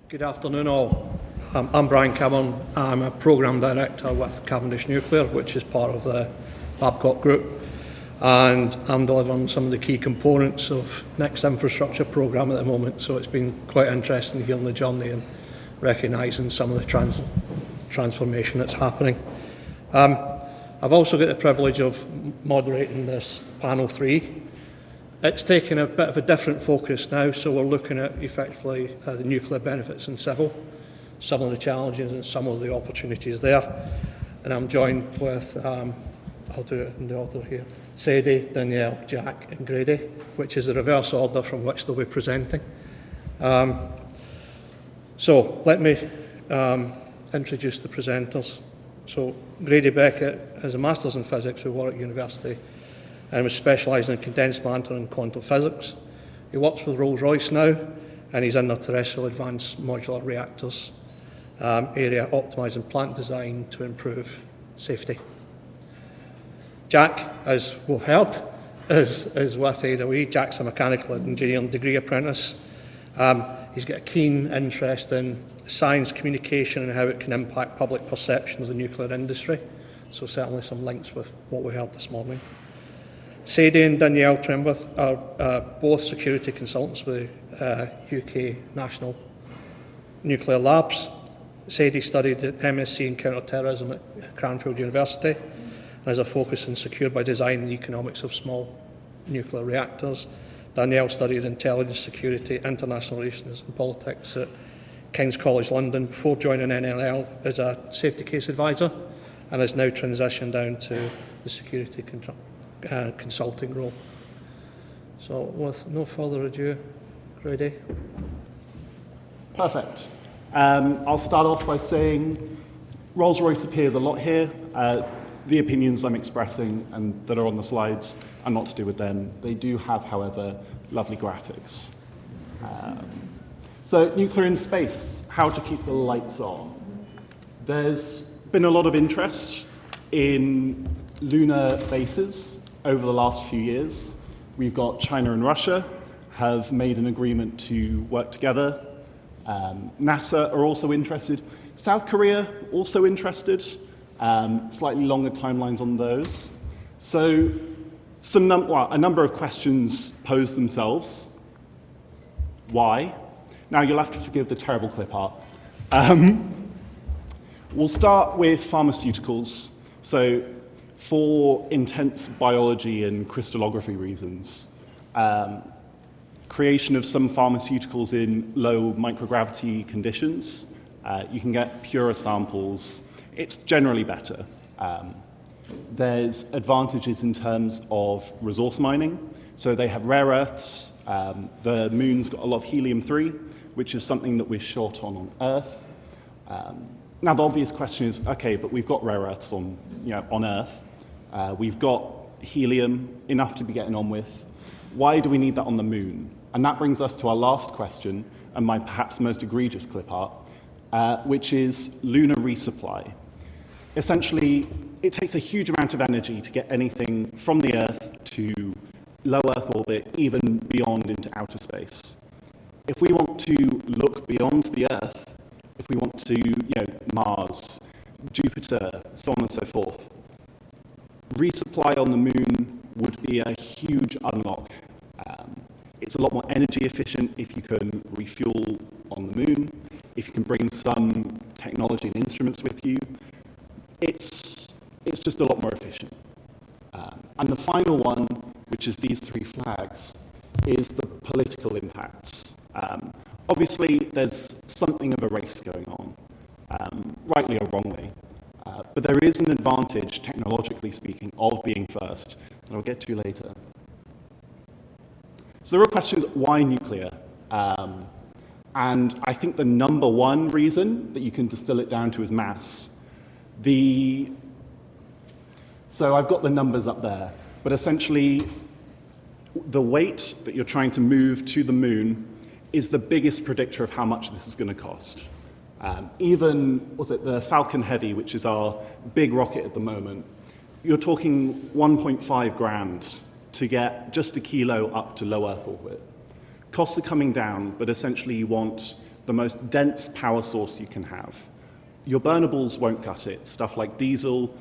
Good afternoon all. I'm Brian Cameron. I'm a Programme Director with Cavendish Nuclear, which is part of the Babcock Group, and I'm delivering some of the key components of Next Infrastructure Programme at the moment, so it's been quite interesting hearing the journey and recognising some of the transformation that's happening. I've also got the privilege of moderating this panel 3. It's taken a bit of a different focus now, so we're looking at effectively the nuclear benefits in civil, some of the challenges and some of the opportunities there. And I'm joined with, I'll do it in the order here, Sadie, Danielle, Jack and Grady, which is the reverse order from which they'll be presenting. So let me introduce the presenters. So Grady Beckett is a Masters in Physics with Warwick University and was specialising in condensed matter and quantum physics. He works with Rolls-Royce now, and he's in the terrestrial advanced modular reactors area, optimising plant design to improve safety. Jack, as we've heard, is with AWE. Jack's a mechanical engineering degree apprentice. He's got a keen interest in science communication and how it can impact public perception of the nuclear industry. So certainly some links with what we heard this morning. Sadie and Danielle Trembath are both security consultants with UK National Nuclear Labs. Sadie studied at MSc in counter-terrorism at Cranfield University and has a focus in secure by design and economics of small nuclear reactors. Danielle studied intelligence, security, international relations and politics at King's College London before joining NNL as a safety case advisor and has now transitioned down to the security consulting role. So with no further ado, Grady. Perfect. I'll start off by saying Rolls-Royce appears a lot here. The opinions I'm expressing and that are on the slides are not to do with them. They do have, however, lovely graphics. So nuclear in space, how to keep the lights on. There's been a lot of interest in lunar bases over the last few years. We've got China and Russia have made an agreement to work together. NASA are also interested. South Korea also interested. Slightly longer timelines on those. So a number of questions pose themselves. Why? Now you'll have to forgive the terrible clip art. We'll start with pharmaceuticals. So for intense biology and crystallography reasons, creation of some pharmaceuticals in low microgravity conditions, you can get purer samples. It's generally better. There's advantages in terms of resource mining. So they have rare earths. The moon's got a lot of helium-3, which is something that we're short on Earth. Now the obvious question is, okay, but we've got rare earths on Earth. We've got helium, enough to be getting on with. Why do we need that on the moon? And that brings us to our last question, and my perhaps most egregious clip art, which is lunar resupply. Essentially, it takes a huge amount of energy to get anything from the Earth to low Earth orbit, even beyond into outer space. If we want to look beyond the Earth, if we want to, Mars, Jupiter, so on and so forth, resupply on the moon would be a huge unlock. It's a lot more energy efficient if you can refuel on the moon, if you can bring some technology and instruments with you. It's just a lot more efficient. And the final one, which is these 3 flags, is the political impacts. Obviously, there's something of a race going on, rightly or wrongly. But there is an advantage, technologically speaking, of being first, that I'll get to later. So there are questions, why nuclear? And I think the number one reason that you can distill it down to is mass. So I've got the numbers up there, but essentially the weight that you're trying to move to the moon is the biggest predictor of how much this is going to cost. Even, was it the Falcon Heavy, which is our big rocket at the moment, you're talking 1.5 grand to get just a kilo up to low Earth orbit. Costs are coming down, but essentially you want the most dense power source you can have. Your burnables won't cut it. Stuff like diesel,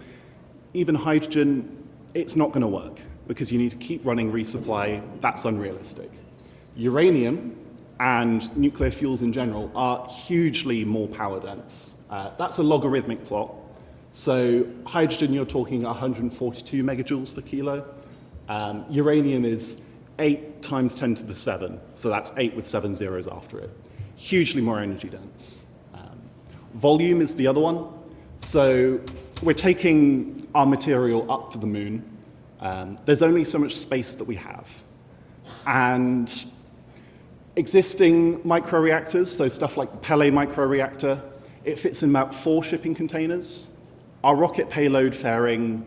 even hydrogen, it's not going to work because you need to keep running resupply. That's unrealistic. Uranium and nuclear fuels in general are hugely more power dense. That's a logarithmic plot. So hydrogen, you're talking 142 megajoules per kilo. Uranium is 8 times 10 to the 7, so that's 8 with 7 zeros after it. Hugely more energy dense. Volume is the other one. So we're taking our material up to the moon. There's only so much space that we have. And existing microreactors, so stuff like the Pele microreactor, it fits in about 4 shipping containers. Our rocket payload fairing,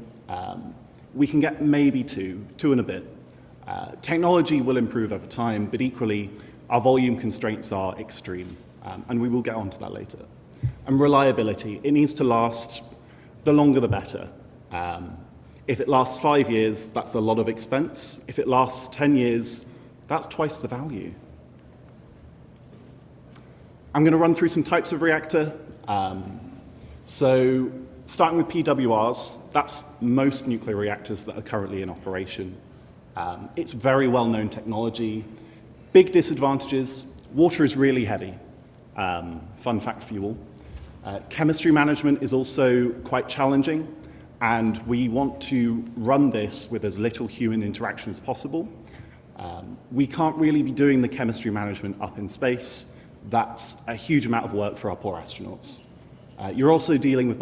we can get maybe 2 and a bit. Technology will improve over time, but equally, our volume constraints are extreme, and we will get onto that later. And reliability, it needs to last, the longer the better. If it lasts 5 years, that's a lot of expense. If it lasts 10 years, that's twice the value. I'm going to run through some types of reactor. So starting with PWRs, that's most nuclear reactors that are currently in operation. It's very well-known technology. Big disadvantages, water is really heavy. Fun fact for you all. Chemistry management is also quite challenging, and we want to run this with as little human interaction as possible. We can't really be doing the chemistry management up in space. That's a huge amount of work for our poor astronauts. You're also dealing with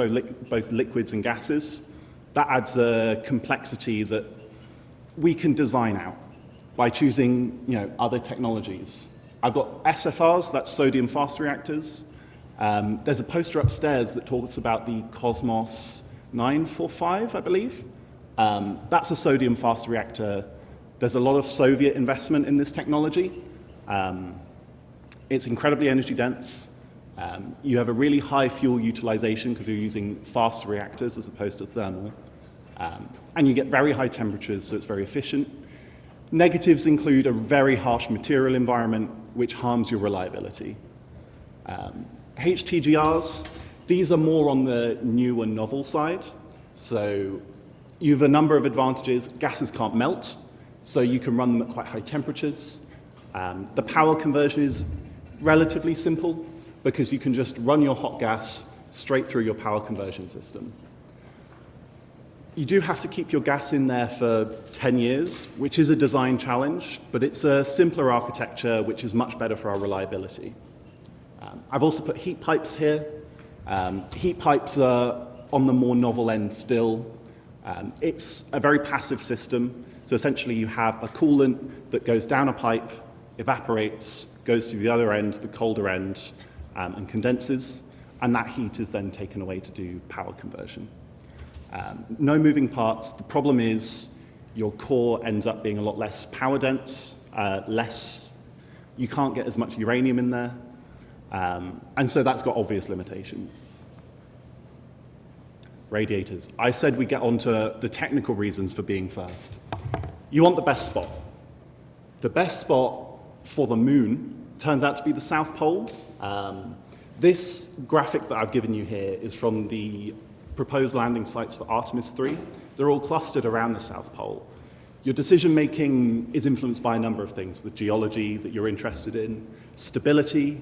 both liquids and gases. That adds a complexity that we can design out by choosing, other technologies. I've got SFRs, that's sodium fast reactors. There's a poster upstairs that talks about the Cosmos 945, I believe. That's a sodium fast reactor. There's a lot of Soviet investment in this technology. It's incredibly energy dense. You have a really high fuel utilization because you're using fast reactors as opposed to thermal. And you get very high temperatures, so it's very efficient. Negatives include a very harsh material environment, which harms your reliability. HTGRs, these are more on the new and novel side. So you have a number of advantages. Gases can't melt, so you can run them at quite high temperatures. The power conversion is relatively simple because you can just run your hot gas straight through your power conversion system. You do have to keep your gas in there for 10 years, which is a design challenge, but it's a simpler architecture, which is much better for our reliability. I've also put heat pipes here. Heat pipes are on the more novel end still. It's a very passive system. So essentially you have a coolant that goes down a pipe, evaporates, goes to the other end, the colder end, and condenses, and that heat is then taken away to do power conversion. No moving parts. The problem is your core ends up being a lot less power dense, you can't get as much uranium in there, and so that's got obvious limitations. Radiators. I said we get onto the technical reasons for being first. You want the best spot. The best spot for the moon turns out to be the South Pole. This graphic that I've given you here is from the proposed landing sites for Artemis 3. They're all clustered around the South Pole. Your decision making is influenced by a number of things: the geology that you're interested in, stability,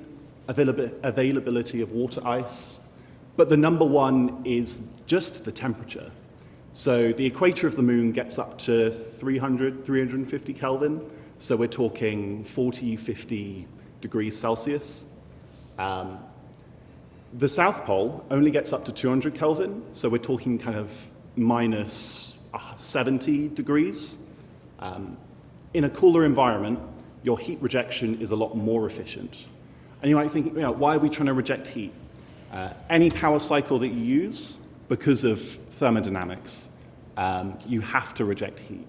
availability of water ice, but the number one is just the temperature. So the equator of the moon gets up to 350 Kelvin, so we're talking 40, 50 degrees Celsius. The South Pole only gets up to 200 Kelvin, so we're talking kind of minus 70 degrees. In a cooler environment, your heat rejection is a lot more efficient. And you might think, why are we trying to reject heat? Any power cycle that you use, because of thermodynamics, you have to reject heat.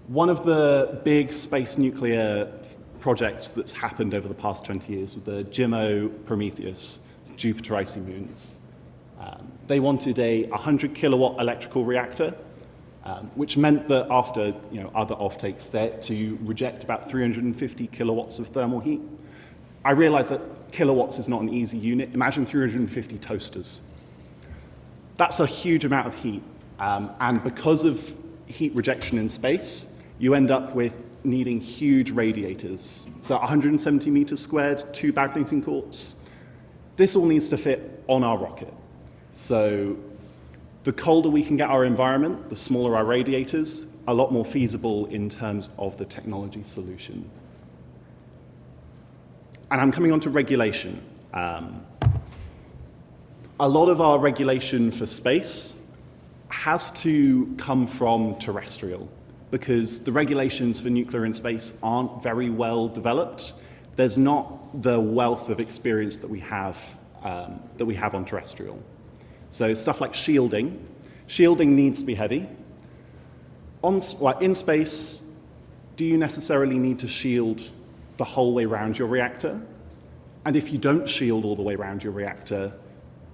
One of the big space nuclear projects that's happened over the past 20 years was the JIMO Prometheus, Jupiter icy moons. They wanted a 100 kilowatt electrical reactor, which meant that after other offtakes there to reject about 350 kilowatts of thermal heat. I realize that kilowatts is not an easy unit. Imagine 350 toasters. That's a huge amount of heat. And because of heat rejection in space, you end up with needing huge radiators. So 170 meters squared, 2 badminton courts. This all needs to fit on our rocket. So the colder we can get our environment, the smaller our radiators, a lot more feasible in terms of the technology solution. And I'm coming on to regulation. A lot of our regulation for space has to come from terrestrial, because the regulations for nuclear in space aren't very well developed. There's not the wealth of experience that we have on terrestrial. So stuff like shielding. Shielding needs to be heavy. In space, do you necessarily need to shield the whole way around your reactor? And if you don't shield all the way around your reactor,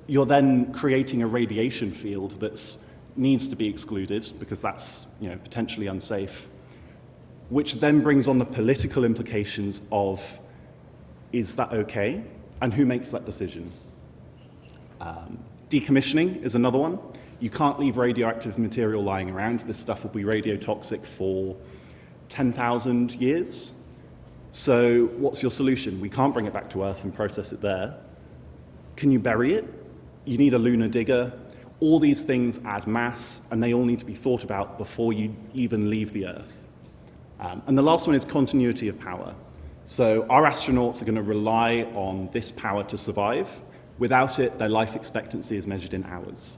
you're then creating a radiation field that needs to be excluded, because that's potentially unsafe, which then brings on the political implications of, is that okay? And who makes that decision? Decommissioning is another one. You can't leave radioactive material lying around. This stuff will be radiotoxic for 10,000 years. So what's your solution? We can't bring it back to Earth and process it there. Can you bury it? You need a lunar digger. All these things add mass, and they all need to be thought about before you even leave the Earth. And the last one is continuity of power. So our astronauts are going to rely on this power to survive. Without it, their life expectancy is measured in hours.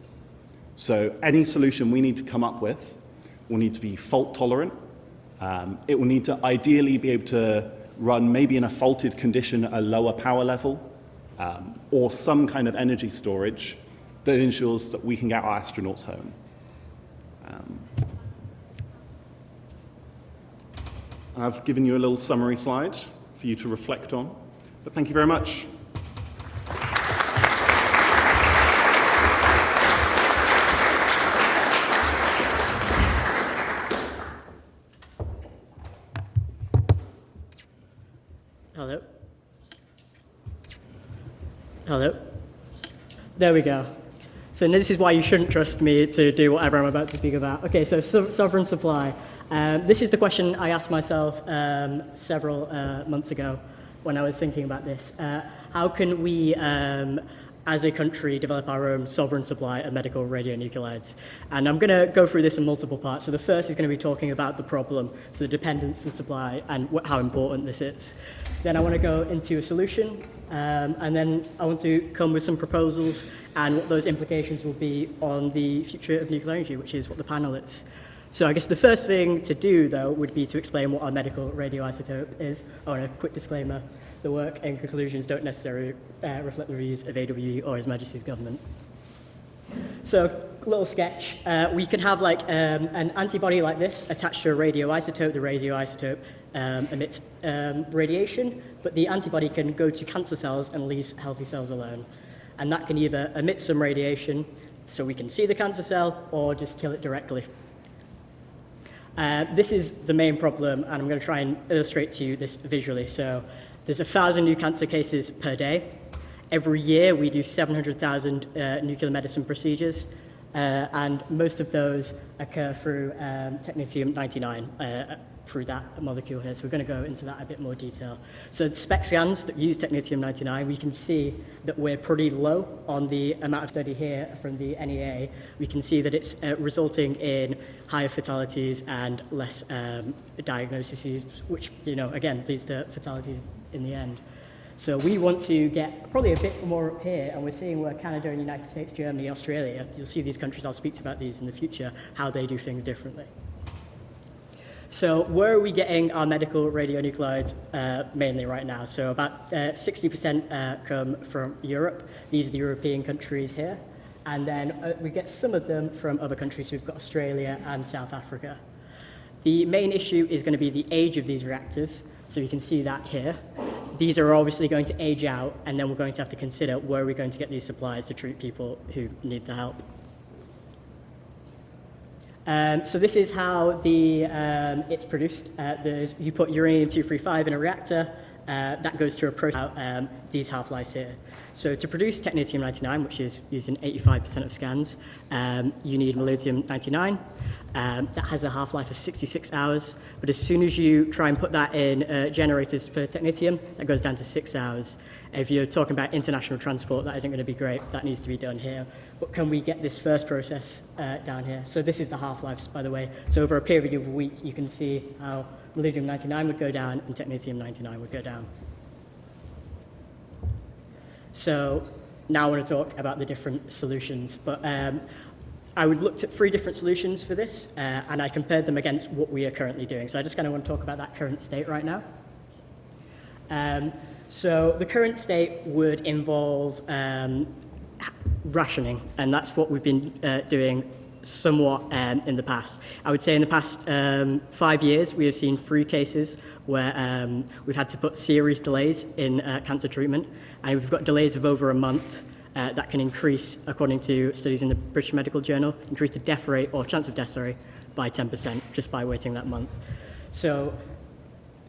So any solution we need to come up with will need to be fault tolerant. It will need to ideally be able to run maybe in a faulted condition at a lower power level, or some kind of energy storage that ensures that we can get our astronauts home. And I've given you a little summary slide for you to reflect on, but thank you very much. Hello. Hello. There we go. So this is why you shouldn't trust me to do whatever I'm about to speak about. Okay, so sovereign supply. This is the question I asked myself several months ago when I was thinking about this. How can we, as a country, develop our own sovereign supply of medical radionuclides? And I'm going to go through this in multiple parts. So the first is going to be talking about the problem, so the dependence on supply and how important this is. Then I want to go into a solution, and then I want to come with some proposals and what those implications will be on the future of nuclear energy, which is what the panel is. So I guess the first thing to do, though, would be to explain what our medical radioisotope is. Oh, and a quick disclaimer, the work and conclusions don't necessarily reflect the views of AWE or His Majesty's government. So, little sketch. We can have like an antibody like this attached to a radioisotope. The radioisotope emits radiation, but the antibody can go to cancer cells and leave healthy cells alone. And that can either emit some radiation, so we can see the cancer cell, or just kill it directly. This is the main problem, and I'm going to try and illustrate to you this visually. So, there's 1,000 new cancer cases per day. Every year, we do 700,000 nuclear medicine procedures, and most of those occur through technetium-99, through that molecule here. So we're going to go into that in a bit more detail. So the SPECT scans that use technetium-99, we can see that we're pretty low on the amount of study here from the NEA. We can see that it's resulting in higher fatalities and less diagnoses, which, again, leads to fatalities in the end. So we want to get probably a bit more up here, and we're seeing where Canada and United States, Germany, Australia, you'll see these countries, I'll speak about these in the future, how they do things differently. So where are we getting our medical radionuclides mainly right now? So about 60% come from Europe. These are the European countries here. And then we get some of them from other countries. We've got Australia and South Africa. The main issue is going to be the age of these reactors. So you can see that here. These are obviously going to age out, and then we're going to have to consider where we're going to get these supplies to treat people who need the help. So this is how it's produced. You put uranium-235 in a reactor, that goes through a process these half-lives here. So to produce technetium-99, which is used in 85% of scans, you need molybdenum-99. That has a half-life of 66 hours, but as soon as you try and put that in generators for technetium, that goes down to 6 hours. If you're talking about international transport, that isn't going to be great. That needs to be done here. But can we get this first process down here? So this is the half-lives, by the way. So over a period of a week, you can see how molybdenum-99 would go down and technetium-99 would go down. So now I want to talk about the different solutions. But I would looked at 3 different solutions for this, and I compared them against what we are currently doing. So I just kind of want to talk about that current state right now. So the current state would involve rationing, and that's what we've been doing somewhat in the past. I would say in the past 5 years, we have seen 3 cases where we've had to put serious delays in cancer treatment, and we've got delays of over a month that can increase, according to studies in the British Medical Journal, increase the death rate, or chance of death, sorry, by 10% just by waiting that month. So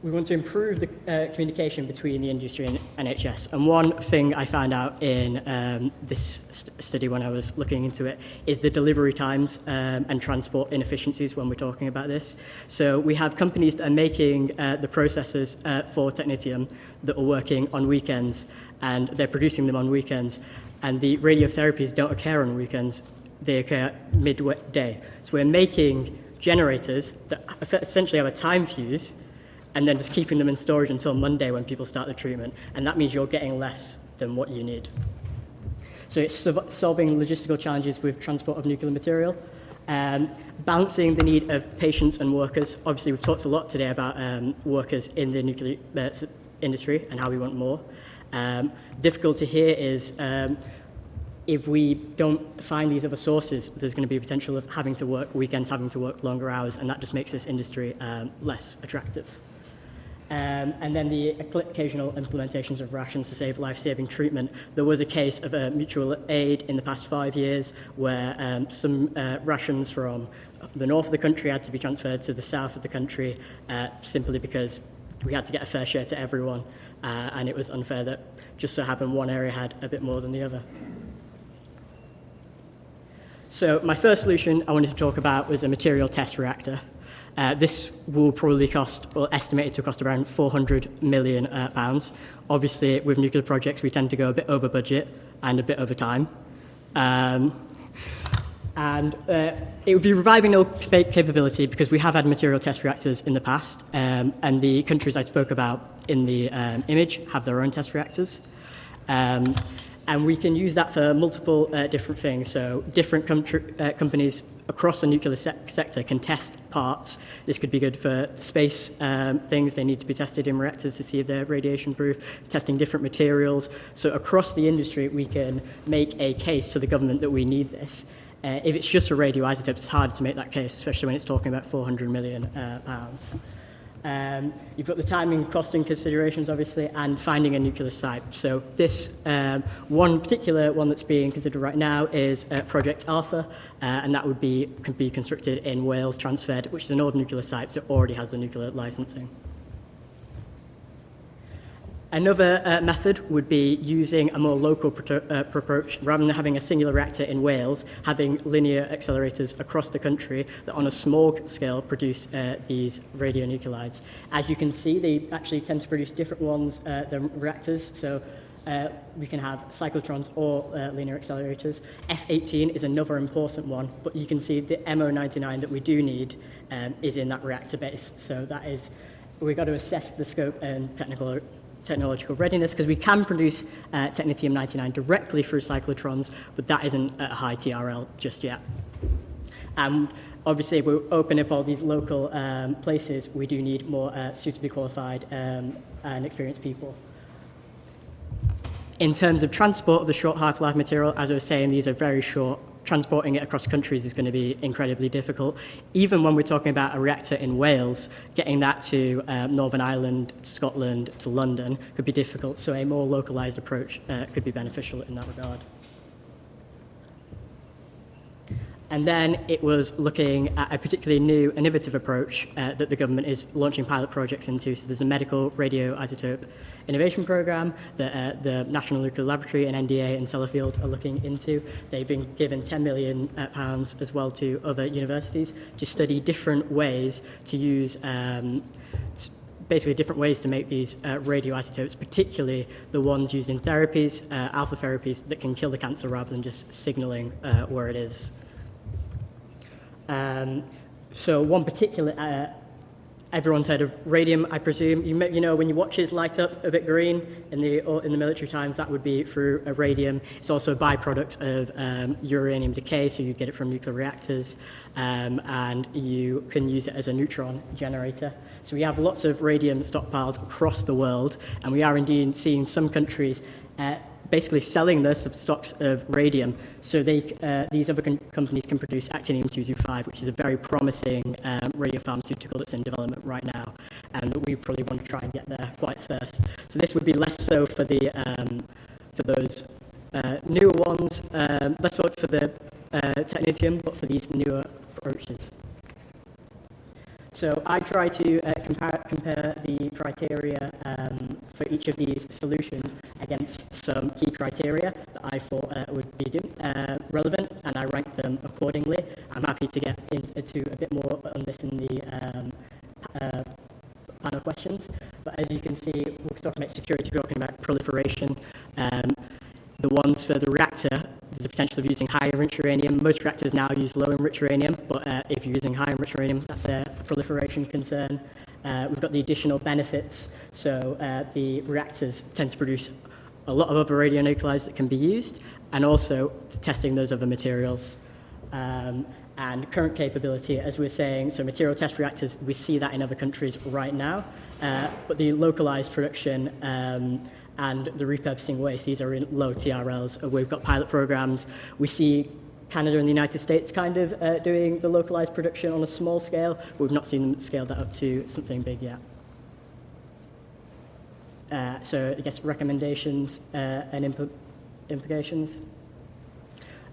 we want to improve the communication between the industry and NHS. And one thing I found out in this study when I was looking into it is the delivery times and transport inefficiencies when we're talking about this. So we have companies that are making the processors for technetium that are working on weekends, and they're producing them on weekends. And the radiotherapies don't occur on weekends, they occur midday. So we're making generators that essentially have a time fuse, and then just keeping them in storage until Monday when people start the treatment. And that means you're getting less than what you need. So it's solving logistical challenges with transport of nuclear material, balancing the need of patients and workers. Obviously, we've talked a lot today about workers in the nuclear industry and how we want more. Difficulty here is if we don't find these other sources, there's going to be a potential of having to work weekends, having to work longer hours, and that just makes this industry less attractive. And then the occasional implementations of rations to save life-saving treatment. There was a case of a mutual aid in the past 5 years where some rations from the north of the country had to be transferred to the south of the country simply because we had to get a fair share to everyone, and it was unfair that just so happened one area had a bit more than the other. So my first solution I wanted to talk about was a material test reactor. This will probably cost, or estimated to cost, around £400 million. Obviously, with nuclear projects, we tend to go a bit over budget and a bit over time. It would be reviving old capability because we have had material test reactors in the past, and the countries I spoke about in the image have their own test reactors. And we can use that for multiple different things. So different companies across the nuclear sector can test parts. This could be good for space things. They need to be tested in reactors to see if they're radiation proof, testing different materials. So across the industry, we can make a case to the government that we need this. If it's just for radioisotopes, it's hard to make that case, especially when it's talking about £400 million. You've got the timing, costing considerations, obviously, and finding a nuclear site. So this one particular one that's being considered right now is Project Alpha, and that could be constructed in Wales, Transfed, which is an old nuclear site, so it already has the nuclear licensing. Another method would be using a more local approach. Rather than having a singular reactor in Wales, having linear accelerators across the country that on a small scale produce these radionuclides. As you can see, they actually tend to produce different ones than reactors. So we can have cyclotrons or linear accelerators. F-18 is another important one, but you can see the MO99 that we do need is in that reactor base. So that is, we've got to assess the scope and technological readiness, because we can produce technetium-99 directly through cyclotrons, but that isn't at a high TRL just yet. And obviously, if we open up all these local places, we do need more suitably qualified and experienced people. In terms of transport of the short half-life material, as I was saying, these are very short. Transporting it across countries is going to be incredibly difficult. Even when we're talking about a reactor in Wales, getting that to Northern Ireland, Scotland, to London could be difficult, so a more localised approach could be beneficial in that regard. And then it was looking at a particularly new, innovative approach that the government is launching pilot projects into. So there's a medical radioisotope innovation program that the National Nuclear Laboratory and NDA and Sellafield are looking into. They've been given £10 million as well to other universities to study different ways to use basically different ways to make these radioisotopes, particularly the ones used in therapies, alpha therapies that can kill the cancer rather than just signaling where it is. So one particular, everyone's heard of radium, I presume. You know, when your watches light up a bit green in the military times, that would be through a radium. It's also a byproduct of uranium decay, so you get it from nuclear reactors, and you can use it as a neutron generator. So we have lots of radium stockpiled across the world, and we are indeed seeing some countries basically selling their stocks of radium, so these other companies can produce actinium-225, which is a very promising radiopharmaceutical that's in development right now, and we probably want to try and get there quite first. So this would be less so for the for those newer ones, less so for the technetium, but for these newer approaches. So I try to compare the criteria for each of these solutions against some key criteria that I thought would be relevant, and I ranked them accordingly. I'm happy to get into a bit more on this in the panel questions. But as you can see, we're talking about security, we're talking about proliferation. The ones for the reactor, there's the potential of using high enriched uranium. Most reactors now use low enriched uranium, but if you're using high enriched uranium, that's a proliferation concern. We've got the additional benefits, so the reactors tend to produce a lot of other radionuclides that can be used, and also testing those other materials. And current capability, as we're saying, so material test reactors, we see that in other countries right now, but the localized production and the repurposing waste, these are in low TRLs. We've got pilot programs. We see Canada and the United States kind of doing the localized production on a small scale. We've not seen them scale that up to something big yet. So I guess recommendations and implications.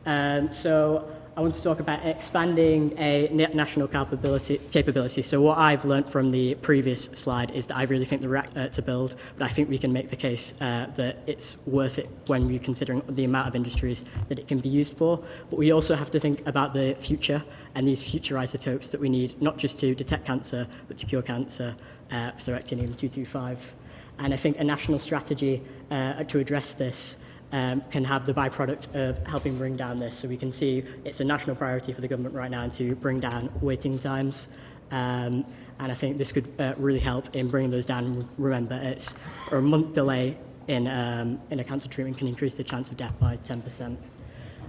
So I want to talk about expanding a national capability. So what I've learned from the previous slide is that I really think the reactor to build, but I think we can make the case that it's worth it when you're considering the amount of industries that it can be used for. But we also have to think about the future and these future isotopes that we need, not just to detect cancer, but to cure cancer, so actinium-225. And I think a national strategy to address this can have the byproduct of helping bring down this. So we can see it's a national priority for the government right now to bring down waiting times. And I think this could really help in bringing those down. Remember, it's a month delay in a cancer treatment can increase the chance of death by 10%.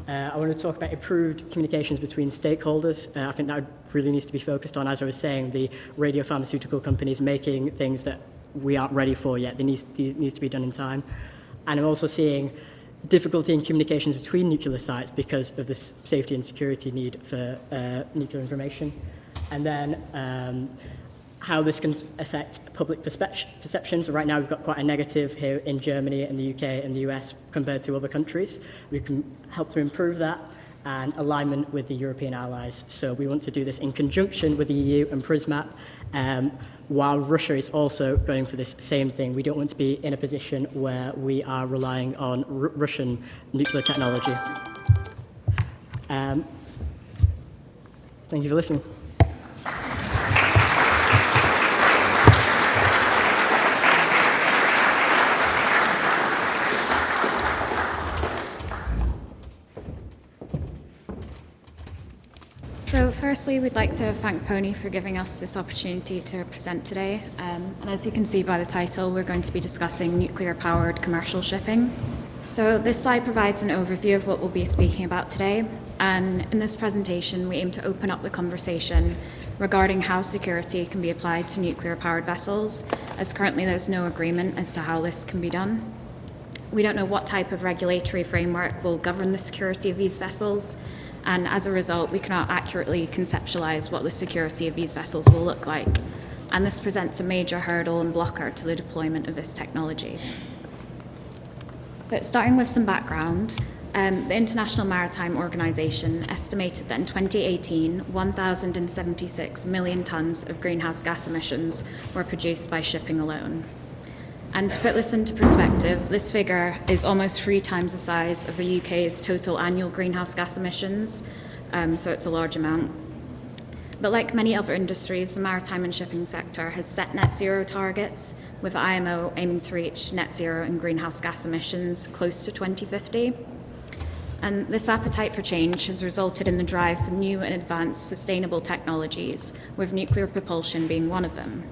I want to talk about improved communications between stakeholders. I think that really needs to be focused on, as I was saying, the radiopharmaceutical companies making things that we aren't ready for yet. They needs to be done in time. And I'm also seeing difficulty in communications between nuclear sites because of this safety and security need for nuclear information. And then how this can affect public perceptions. Right now we've got quite a negative here in Germany and the UK and the US compared to other countries. We can help to improve that and alignment with the European allies. So we want to do this in conjunction with the EU and PRISMAP, while Russia is also going for this same thing. We don't want to be in a position where we are relying on Russian nuclear technology. Thank you for listening. So firstly, we'd like to thank PONI for giving us this opportunity to present today. And as you can see by the title, we're going to be discussing nuclear-powered commercial shipping. So this slide provides an overview of what we'll be speaking about today. And in this presentation, we aim to open up the conversation regarding how security can be applied to nuclear-powered vessels, as currently there's no agreement as to how this can be done. We don't know what type of regulatory framework will govern the security of these vessels, and as a result, we cannot accurately conceptualize what the security of these vessels will look like. And this presents a major hurdle and blocker to the deployment of this technology. But starting with some background, The International Maritime Organization estimated that in 2018, 1,076 million tonnes of greenhouse gas emissions were produced by shipping alone. And to put this into perspective, this figure is almost 3 times the size of the UK's total annual greenhouse gas emissions, so it's a large amount. But like many other industries, the maritime and shipping sector has set net zero targets, with IMO aiming to reach net zero in greenhouse gas emissions close to 2050. And this appetite for change has resulted in the drive for new and advanced sustainable technologies, with nuclear propulsion being one of them.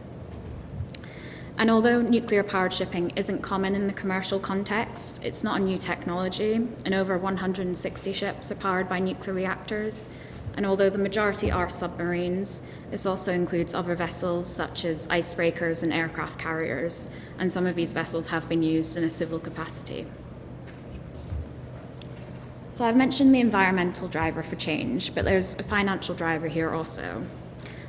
And although nuclear-powered shipping isn't common in the commercial context, it's not a new technology, and over 160 ships are powered by nuclear reactors. And although the majority are submarines, this also includes other vessels such as icebreakers and aircraft carriers, and some of these vessels have been used in a civil capacity. So I've mentioned the environmental driver for change, but there's a financial driver here also.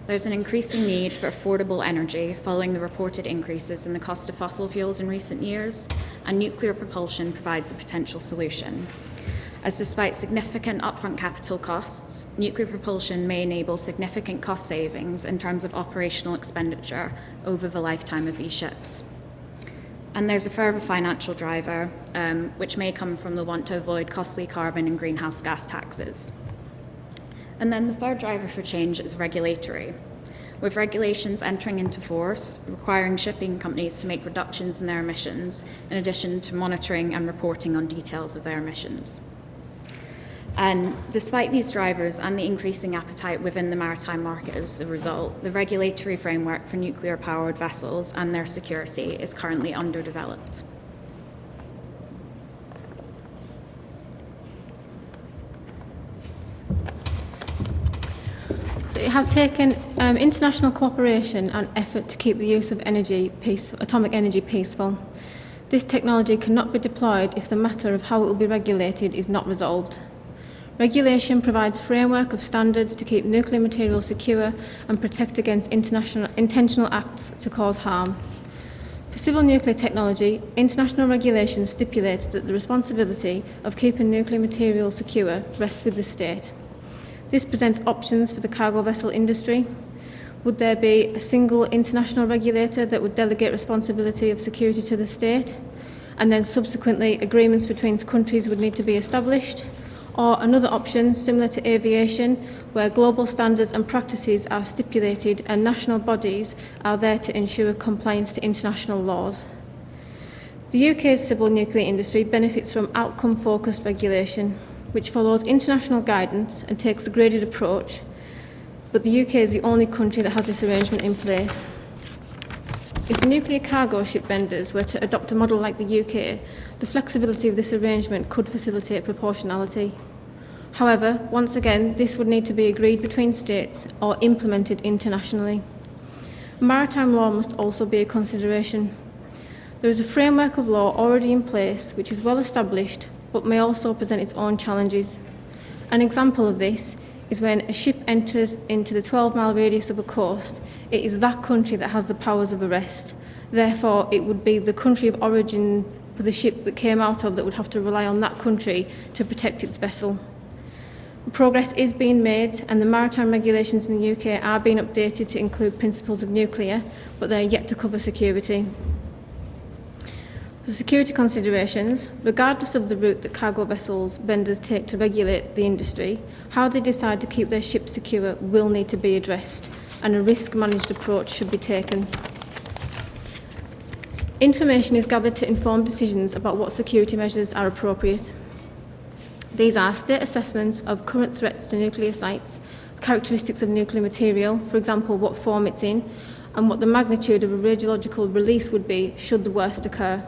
There's an increasing need for affordable energy following the reported increases in the cost of fossil fuels in recent years, and nuclear propulsion provides a potential solution. As despite significant upfront capital costs, nuclear propulsion may enable significant cost savings in terms of operational expenditure over the lifetime of these ships. And there's a further financial driver, which may come from the want to avoid costly carbon and greenhouse gas taxes. And then the third driver for change is regulatory, with regulations entering into force requiring shipping companies to make reductions in their emissions, in addition to monitoring and reporting on details of their emissions. And despite these drivers and the increasing appetite within the maritime market as a result, the regulatory framework for nuclear-powered vessels and their security is currently underdeveloped. So it has taken international cooperation and effort to keep the use of atomic energy peaceful. This technology cannot be deployed if the matter of how it will be regulated is not resolved. Regulation provides framework of standards to keep nuclear material secure and protect against intentional acts to cause harm. For civil nuclear technology, international regulation stipulates that the responsibility of keeping nuclear material secure rests with the state. This presents options for the cargo vessel industry. Would there be a single international regulator that would delegate responsibility of security to the state? And then subsequently agreements between countries would need to be established? Or another option, similar to aviation, where global standards and practices are stipulated and national bodies are there to ensure compliance to international laws. The UK's civil nuclear industry benefits from outcome-focused regulation, which follows international guidance and takes a graded approach, but the UK is the only country that has this arrangement in place. If nuclear cargo ship vendors were to adopt a model like the UK, the flexibility of this arrangement could facilitate proportionality. However, once again, this would need to be agreed between states or implemented internationally. Maritime law must also be a consideration. There is a framework of law already in place which is well established but may also present its own challenges. An example of this is when a ship enters into the 12-mile radius of a coast, it is that country that has the powers of arrest. Therefore, it would be the country of origin for the ship that came out of that would have to rely on that country to protect its vessel. Progress is being made and the maritime regulations in the UK are being updated to include principles of nuclear, but they are yet to cover security. For security considerations, regardless of the route that cargo vessels vendors take to regulate the industry, how they decide to keep their ships secure will need to be addressed, and a risk-managed approach should be taken. Information is gathered to inform decisions about what security measures are appropriate. These are state assessments of current threats to nuclear sites, characteristics of nuclear material, for example, what form it's in, and what the magnitude of a radiological release would be should the worst occur.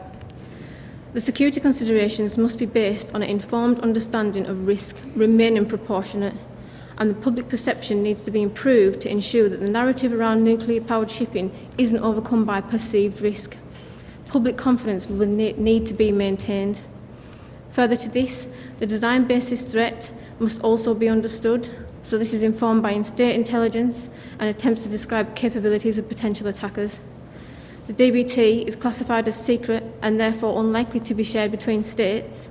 The security considerations must be based on an informed understanding of risk, remaining proportionate, and the public perception needs to be improved to ensure that the narrative around nuclear-powered shipping isn't overcome by perceived risk. Public confidence will need to be maintained. Further to this, the design basis threat must also be understood, so this is informed by state intelligence and attempts to describe capabilities of potential attackers. The DBT is classified as secret and therefore unlikely to be shared between states,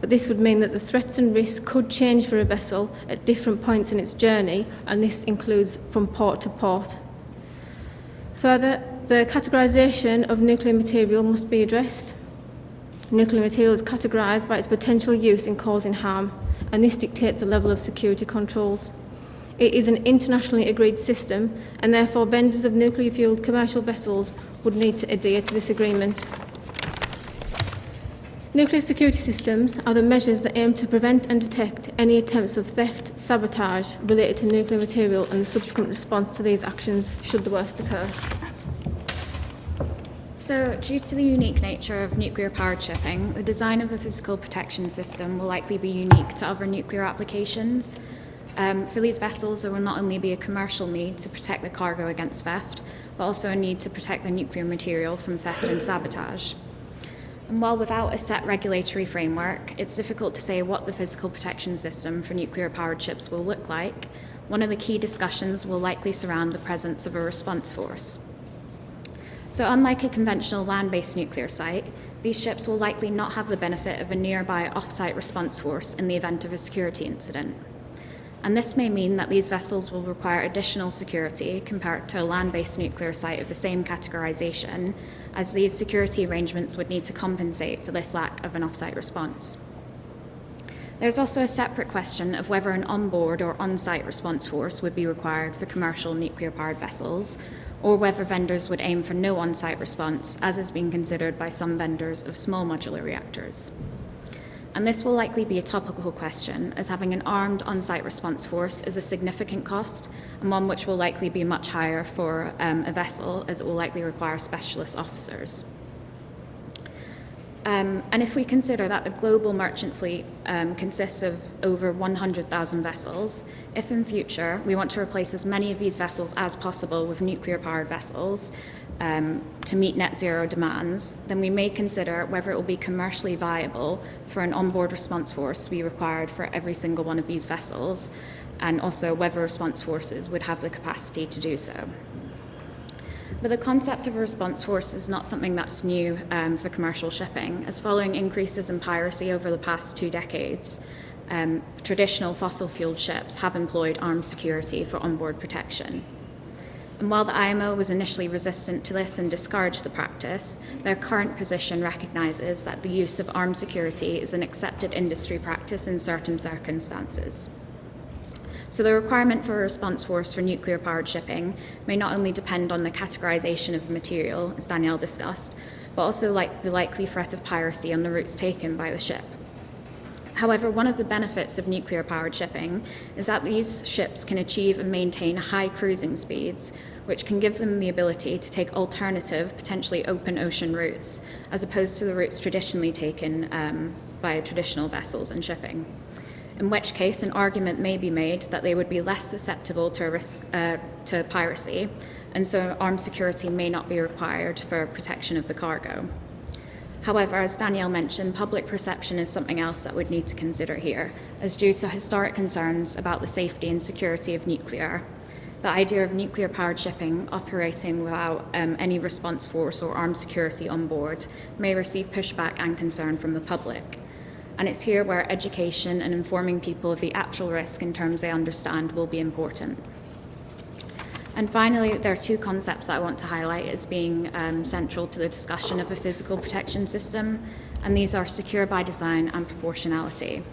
but this would mean that the threats and risks could change for a vessel at different points in its journey, and this includes from port to port. Further, the categorisation of nuclear material must be addressed. Nuclear material is categorised by its potential use in causing harm, and this dictates the level of security controls. It is an internationally agreed system, and therefore vendors of nuclear-fuelled commercial vessels would need to adhere to this agreement. Nuclear security systems are the measures that aim to prevent and detect any attempts of theft, sabotage related to nuclear material and the subsequent response to these actions should the worst occur. So, due to the unique nature of nuclear-powered shipping, the design of a physical protection system will likely be unique to other nuclear applications. For these vessels, there will not only be a commercial need to protect the cargo against theft, but also a need to protect the nuclear material from theft and sabotage. And while without a set regulatory framework, it's difficult to say what the physical protection system for nuclear-powered ships will look like. One of the key discussions will likely surround the presence of a response force. So unlike a conventional land-based nuclear site, these ships will likely not have the benefit of a nearby off-site response force in the event of a security incident. And this may mean that these vessels will require additional security compared to a land-based nuclear site of the same categorisation, as these security arrangements would need to compensate for this lack of an off-site response. There's also a separate question of whether an on-board or on-site response force would be required for commercial nuclear-powered vessels, or whether vendors would aim for no on-site response, as is being considered by some vendors of small modular reactors. And this will likely be a topical question, as having an armed on-site response force is a significant cost, and one which will likely be much higher for a vessel, as it will likely require specialist officers. And if we consider that the global merchant fleet consists of over 100,000 vessels, if in future we want to replace as many of these vessels as possible with nuclear-powered vessels to meet net zero demands, then we may consider whether it will be commercially viable for an onboard response force to be required for every single one of these vessels, and also whether response forces would have the capacity to do so. But the concept of a response force is not something that's new for commercial shipping, as following increases in piracy over the past 2 decades, traditional fossil-fueled ships have employed armed security for onboard protection. And while the IMO was initially resistant to this and discouraged the practice, their current position recognises that the use of armed security is an accepted industry practice in certain circumstances. So the requirement for a response force for nuclear-powered shipping may not only depend on the categorisation of the material, as Danielle discussed, but also the likely threat of piracy on the routes taken by the ship. However, one of the benefits of nuclear-powered shipping is that these ships can achieve and maintain high cruising speeds, which can give them the ability to take alternative, potentially open ocean routes, as opposed to the routes traditionally taken by traditional vessels and shipping. In which case, an argument may be made that they would be less susceptible to risk to piracy, and so armed security may not be required for protection of the cargo. However, as Danielle mentioned, public perception is something else that we'd need to consider here, as due to historic concerns about the safety and security of nuclear, the idea of nuclear-powered shipping operating without any response force or armed security on board may receive pushback and concern from the public. And it's here where education and informing people of the actual risk in terms they understand will be important. And finally, there are 2 concepts I want to highlight as being central to the discussion of a physical protection system, and these are secure by design and proportionality.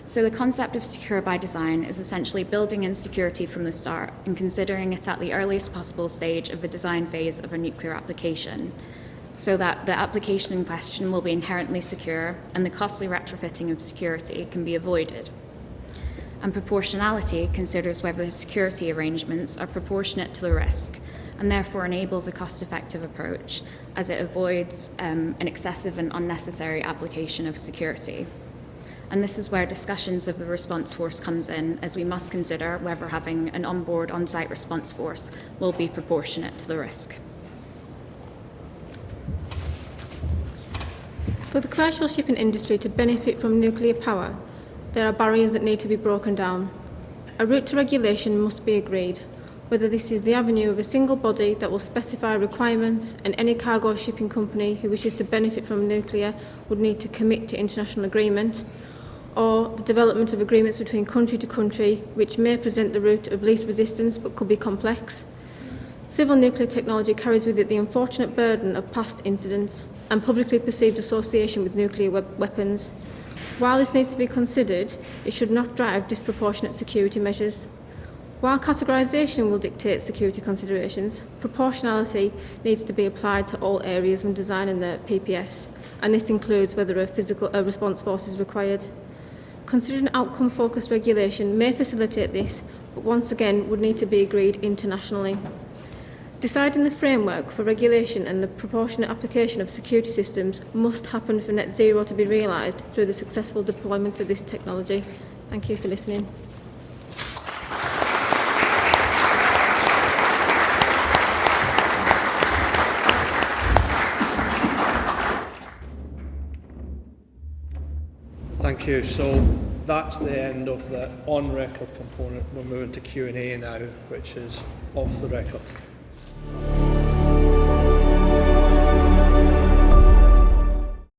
So the concept of secure by design is essentially building in security from the start and considering it at the earliest possible stage of the design phase of a nuclear application, so that the application in question will be inherently secure and the costly retrofitting of security can be avoided. And proportionality considers whether the security arrangements are proportionate to the risk and therefore enables a cost-effective approach as it avoids an excessive and unnecessary application of security. And this is where discussions of the response force comes in, as we must consider whether having an onboard on-site response force will be proportionate to the risk. For the commercial shipping industry to benefit from nuclear power, there are barriers that need to be broken down. A route to regulation must be agreed. whether this is the avenue of a single body that will specify requirements and any cargo shipping company who wishes to benefit from nuclear would need to commit to international agreement, or the development of agreements between country to country, which may present the route of least resistance but could be complex. Civil nuclear technology carries with it the unfortunate burden of past incidents and publicly perceived association with nuclear weapons. While this needs to be considered, it should not drive disproportionate security measures. While categorisation will dictate security considerations, proportionality needs to be applied to all areas when designing the PPS, and this includes whether a response force is required. Considering outcome-focused regulation may facilitate this, but once again would need to be agreed internationally. Deciding the framework for regulation and the proportionate application of security systems must happen for net zero to be realised through the successful deployment of this technology. Thank you for listening. Thank you. So that's the end of the on-record component. We're moving to Q&A now, which is off the record.